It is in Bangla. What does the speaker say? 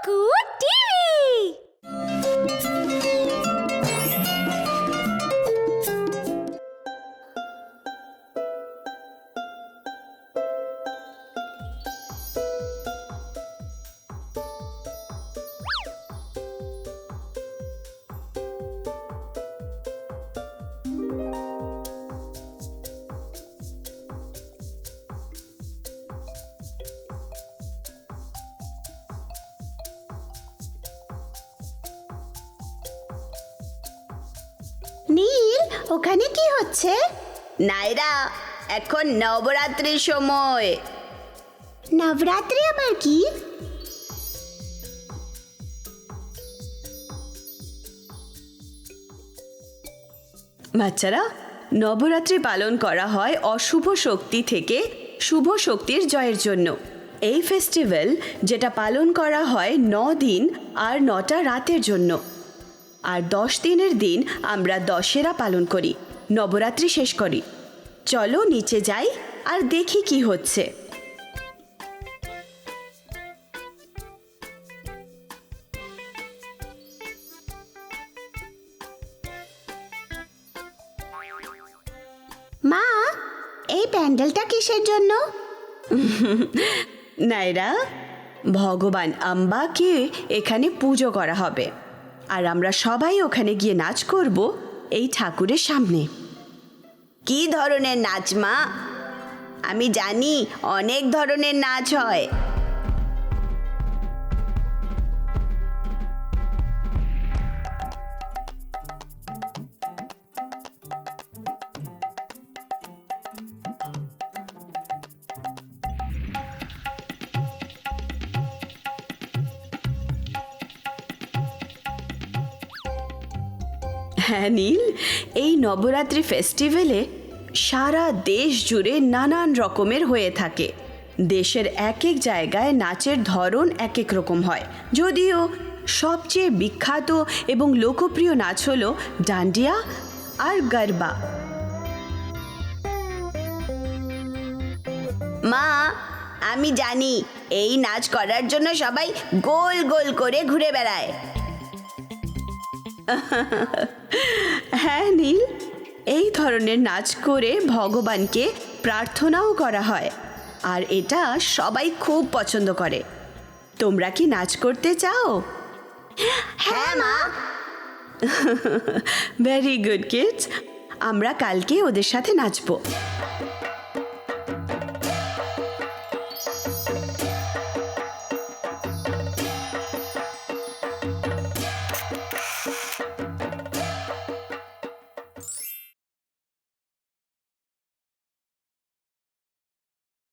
কুকুর টিভি। নীল, ওখানে কি হচ্ছে? নাইরা, এখন নবরাত্রির সময়। নবরাত্রি আবার কি? বাচ্চারা, নবরাত্রি পালন করা হয় অশুভ শক্তি থেকে শুভ শক্তির জয়ের জন্য। এই ফেস্টিভ্যাল যেটা পালন করা হয় 9 দিন আর 9টা রাতের জন্য। আর 10 দিনের দিন আমরা দশেরা পালন করি, নবরাত্রি শেষ করি। চলো নিচে যাই আর দেখি কি হচ্ছে। মা, এই প্যান্ডেলটা কিসের জন্য? নাইরা, ভগবান আম্বাকে এখানে পুজো করা হবে আর আমরা সবাই ওখানে গিয়ে নাচ করব এই ঠাকুরের সামনে। কি ধরনের নাচ মা? আমি জানি অনেক ধরনের নাচ হয়। হ্যাঁ নীল, এই নবরাত্রি ফেস্টিভ্যালে সারা দেশ জুড়ে নানান রকমের হয়ে থাকে। দেশের এক এক জায়গায় নাচের ধরন এক এক রকম হয়, যদিও সবচেয়ে বিখ্যাত এবং লোকপ্রিয় নাচ হলো ডান্ডিয়া আর গরবা। মা, আমি জানি এই নাচ করার জন্য সবাই গোল গোল করে ঘুরে বেড়ায়। হ্যাঁ নীল, এই ধরনের নাচ করে ভগবানকে প্রার্থনাও করা হয় আর এটা সবাই খুব পছন্দ করে। তোমরা কি নাচ করতে চাও? হ্যাঁ মা। ভেরি গুড কিডস, আমরা কালকে ওদের সাথে নাচবো।